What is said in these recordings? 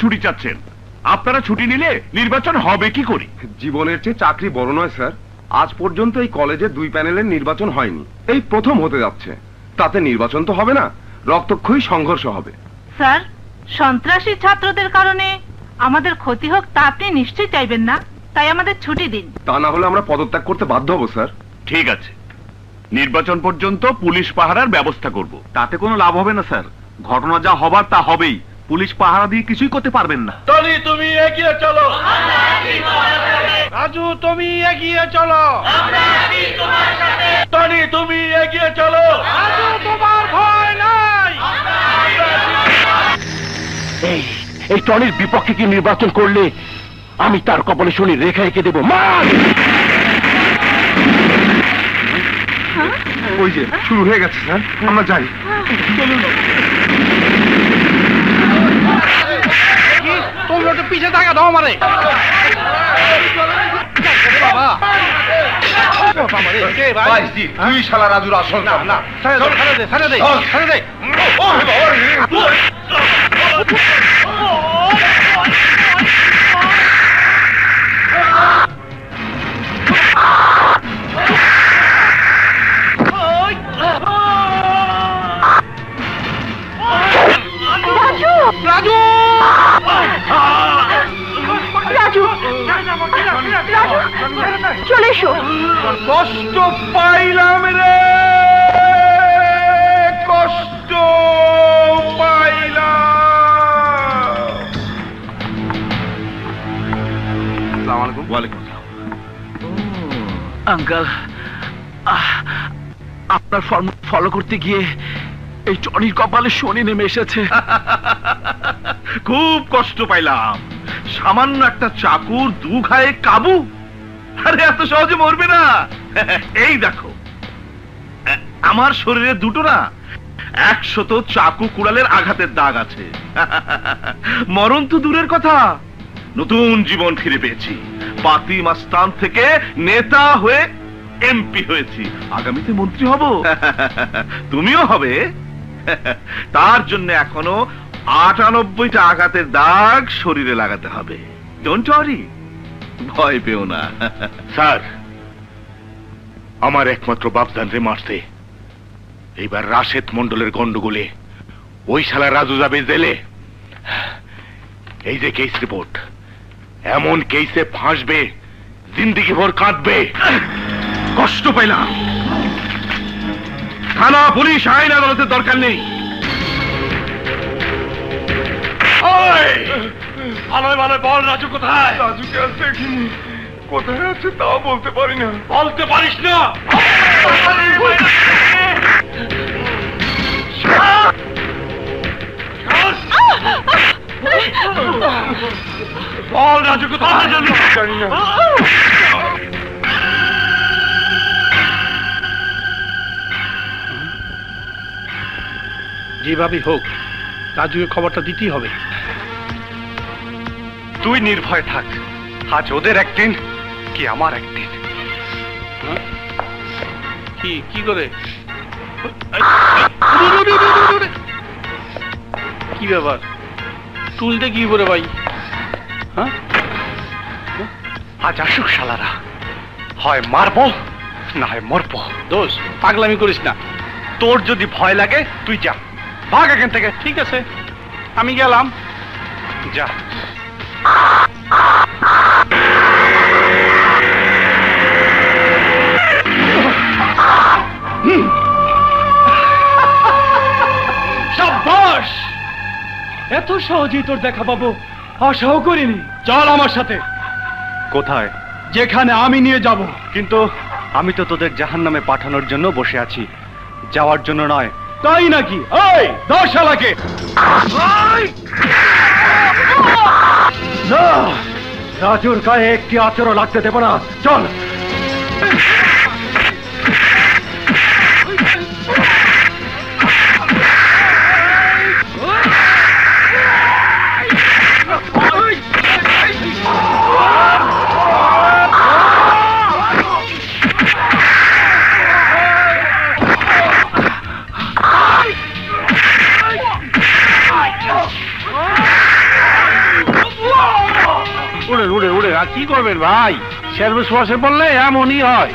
ছুটি চাচ্ছেন। আপনারা ছুটি নিলে নির্বাচন হবে কি করে? জীবনের চেয়ে চাকরি বড় নয় স্যার। আজ পর্যন্ত এই কলেজে 2 প্যানেলের নির্বাচন হয়নি, এই প্রথম হতে যাচ্ছে। তাতে নির্বাচন তো হবে না, রক্তক্ষয়ী সংঘর্ষ হবে। স্যার, সন্ত্রাসী ছাত্রদের কারণে আমাদের ক্ষতি হোক তা আপনি নিশ্চয়ই চাইবেন না, তাই আমাদের ছুটি দিন। তা না হলে আমরা পদত্যাগ করতে বাধ্য হব স্যার। ঠিক আছে, নির্বাচন পর্যন্ত পুলিশ পাহারার ব্যবস্থা করব। তাতে কোনো লাভ হবে না স্যার, ঘটনা যা হবার তা হবেই। পুলিশ পাহারা দিয়ে কিছুই করতে পারবেন না। টনি, তুমি এগিয়ে চলো। রাজু, তুমি এগিয়ে চলো। টনি, তুমি এগিয়ে চলো। রাজু, তোমার ভয় নাই। এই টনির বিপক্ষে কি নির্বাচন করলে আমি তার কপালে শনি রেখা এঁকে দেবো। ওই যে শুরু হয়ে গেছে স্যার, আমরা যাই। তুমি ওটা পিছে টাকা দাও আমারে। তুই শালা রাজুর আসল নাম না। রাজু, রাজু, চলে এসো। কষ্ট পাইলাম রে, কষ্ট পাইলাম। আসসালামু আলাইকুম। ওয়ালাইকুম আসসালাম। আঙ্কেল, আপনার ফলো করতে গিয়ে এই টনির কপালে শনি নেমে এসেছে। খুব কষ্ট পাইলাম। সামান্য একটা চাকুর 2 ঘায়ে কাবু। আরে এত সহজে মরবে না। এই দেখো, আমার শরীরে 2টো না 100 চাকু কুড়ালের আঘাতের দাগ আছে। মরণ তো দূরের কথা, নতুন জীবন ফিরে পেয়েছি। পাতি মাস্তান থেকে নেতা হয়ে এমপি হয়েছি, আগামীতে মন্ত্রী হব। তুমিও হবে। তার জন্য এখনো 98টা আঘাতের দাগ শরীরে লাগাতে হবে। ডোন্ট ওয়ারি, ভয় পেও না। স্যার, আমার একমাত্র বাপজান রে মারছে। এইবার রাশেদ মন্ডলের গন্ডগোলে ওই শালা রাজু যাবে জেলে। এই যে কেস রিপোর্ট, এমন কেসে ফাঁসবে, জিন্দিগি ভর কাঁদবে। কষ্ট পাইলাম। থানা, পুলিশ, আইন আদালতের দরকার নেই। ভালোই ভালো বল, রাজু কোথায়? রাজুকে আর দেখিনি, কোথায় আছে তাও বলতে পারি না। বলতে পারিস না? বল, রাজু কোথায়? জানি না। যেভাবেই হোক রাজুকে খবরটা দিতেই হবে। তুই নির্ভয় থাক, আজ ওদের একদিন কি আমার একদিন। কি করে? কি ব্যাপার? টুলতে কি করে ভাই? হ্যাঁ, আজ আসুক শালারা, হয় মারবো না হয় মরবো। দোষ, পাগলামি করিস না। তোর যদি ভয় লাগে তুই যা, ভাগ এখান থেকে। ঠিক আছে, আমি গেলাম। যা। সাব্বাস, এত সহজেই তোর দেখা পাবো আশাও করিনি। চল আমার সাথে। কোথায়? যেখানে আমি নিয়ে যাব। কিন্তু আমি তো তোদের জাহান্নামে পাঠানোর জন্য বসে আছি, যাওয়ার জন্য নয়। তাই নাকি? ওই 10 শালাকে। না, রাজুর গায়ে একটি আচরও লাগতে দেব না। চল। কি করবেন ভাই, সার্ভিস ওয়াশে বললে এমনই হয়।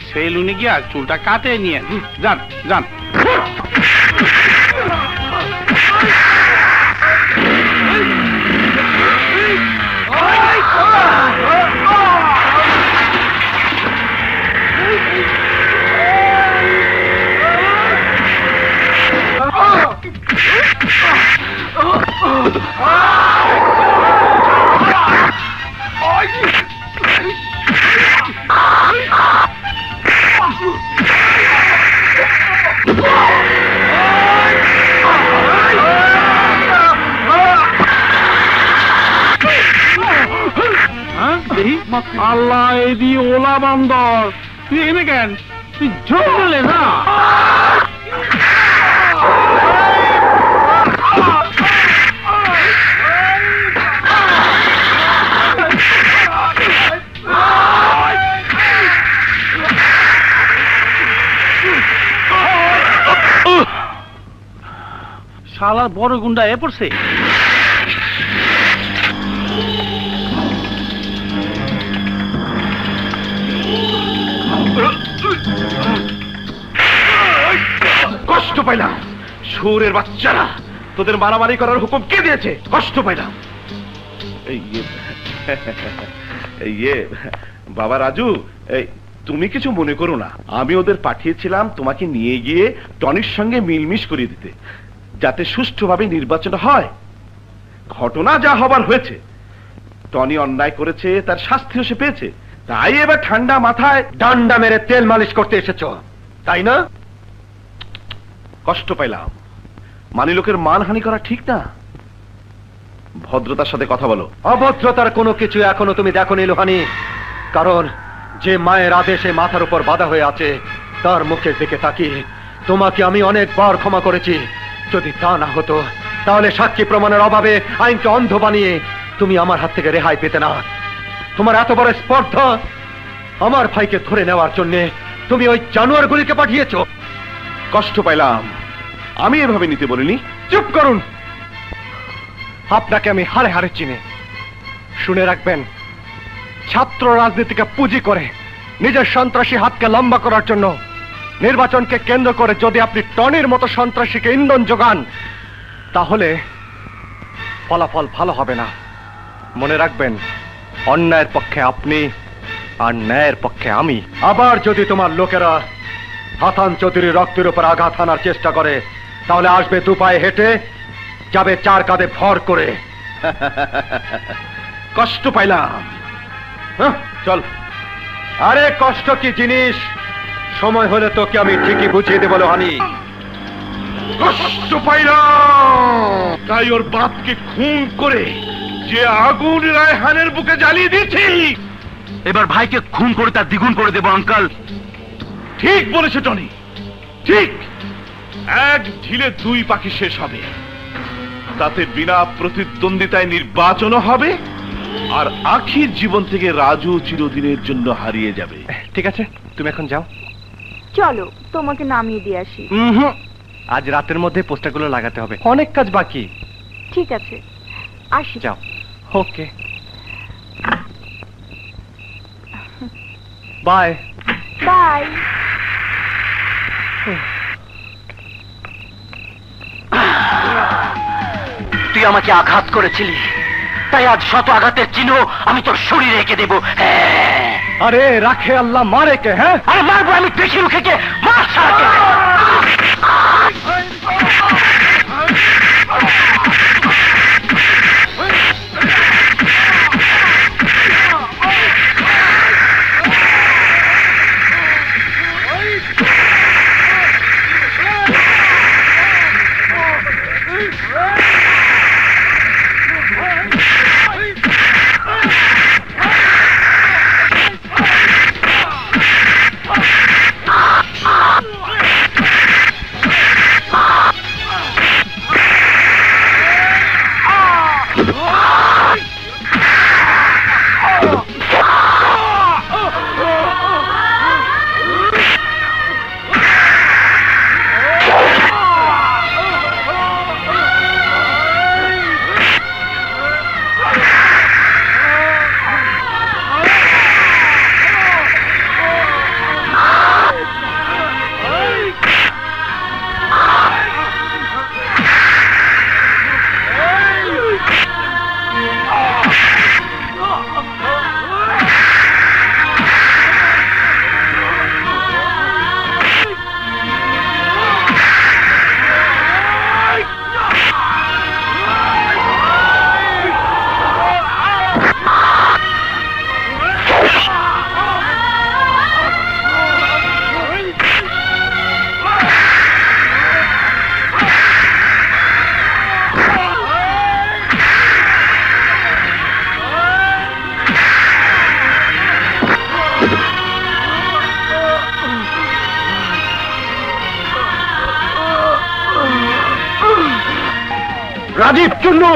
সেলুনে গিয়া চুলটা কাটে নিয়ে যান যান। আল্লাহ এদি ওলা বান্দর, তুই এনে কেন? তুই জঙ্গলে না? শালার বড় গুন্ডা এ পড়ছে। কষ্ট পাইলাম, সুরের বাচ্চারা, তোদের মারামারি করার হুকুম কে দিয়েছে? কষ্ট পাইলাম। বাবা রাজু, তুমি কিছু মনে করো না, আমি ওদের পাঠিয়েছিলাম তোমাকে নিয়ে গিয়ে টনির সঙ্গে মিলমিশ করিয়ে দিতে, যাতে সুষ্ঠুভাবে নির্বাচন হয়। ঘটনা যা হবার হয়েছে, টনি অন্যায় করেছে, তার শাস্তিও সে পেয়েছে। তাই এবার ঠান্ডা মাথায় ডান্ডা মেরে তেল মালিশ করতে এসেছো, তাই না? কষ্ট পাইলাম। মানি লোকের মানহানি করা ঠিক না, ভদ্রতার সাথে কথা বলো। অভদ্রতার কোনো কিছু এখনো তুমি দেখোনি লোহানি, কারণ যে মায়ের আদেশে মাথার উপর বাধা হয়ে আছে তার মুখের দিকে তাকিয়ে তোমাকে আমি অনেকবার ক্ষমা করেছি। যদি তা না হতো তাহলে সাক্ষী প্রমাণের অভাবে আইনকে অন্ধ বানিয়ে তুমি আমার হাত থেকে রেহাই পেতে না। তোমার এত বড় স্পর্ধা, আমার ভাইকে ধরে নেওয়ার জন্য তুমি ওই জানোয়ারগুলিকে পাঠিয়েছো। কষ্ট পাইলাম, আমি এভাবে নিতে বলিনি। চুপ করুন, আপনাকে আমি হাড়ে হাড়ে চিনি। শুনে রাখবেন, ছাত্র রাজনীতিকে পুঁজি করে নিজের সন্ত্রাসী হাতকে লম্বা করার জন্য নির্বাচনকে কেন্দ্র করে যদি আপনি টনির মতো সন্ত্রাসীকে ইন্ধন যোগান, তাহলে ফলাফল ভালো হবে না। মনে রাখবেন, অন্যায়ের পক্ষে আপনি আর ন্যায়ের পক্ষে আমি। আবার যদি তোমার লোকেরা হাসান চৌধুরীর রক্তের উপর আঘাত হানার চেষ্টা করে, তাহলে আসবে দু পায়ে হেঁটে, যাবে চার কাঁধে ভর করে। কষ্ট পাইলাম, চল। আরে কষ্ট কি জিনিস, সময় হলে তোকে আমি ঠিকই বুঝিয়ে দেবো লোহানি। কষ্ট পাইলাম, তাই ওর বাপকে খুন করে যে আগুন রায়হানের বুকে জ্বালিয়ে দিয়েছি, এবার ভাইকে খুন করে তার দ্বিগুণ করে দেবো। আঙ্কাল ঠিক বলেছে টনি, ঠিক। এক ঢিলে দুই পাখি শেষ হবে, তাতে বিনা প্রতিদ্বন্দ্বিতায় নির্বাচনও হবে, আর আখির জীবন থেকে রাজু চিরদিনের জন্য হারিয়ে যাবে। ঠিক আছে, তুমি এখন যাও। চলো তোমাকে নামিয়ে দিয়ে আসি। আজ রাতের মধ্যে পোস্টারগুলো লাগাতে হবে, অনেক কাজ বাকি। ঠিক আছে, আসি। যাও। ওকে, বাই বাই। তুই আমাকে আঘাত করেছিলি, তাই আজ শত আঘাতের চিহ্ন আমি তোর শরীরে এঁকে দেবো। আরে রাখে আল্লাহ, মারে কে? হ্যাঁ, আরে মারবো আমি, পেশি রুখে কে মার সারাকে। রাজীব, চুন্নু,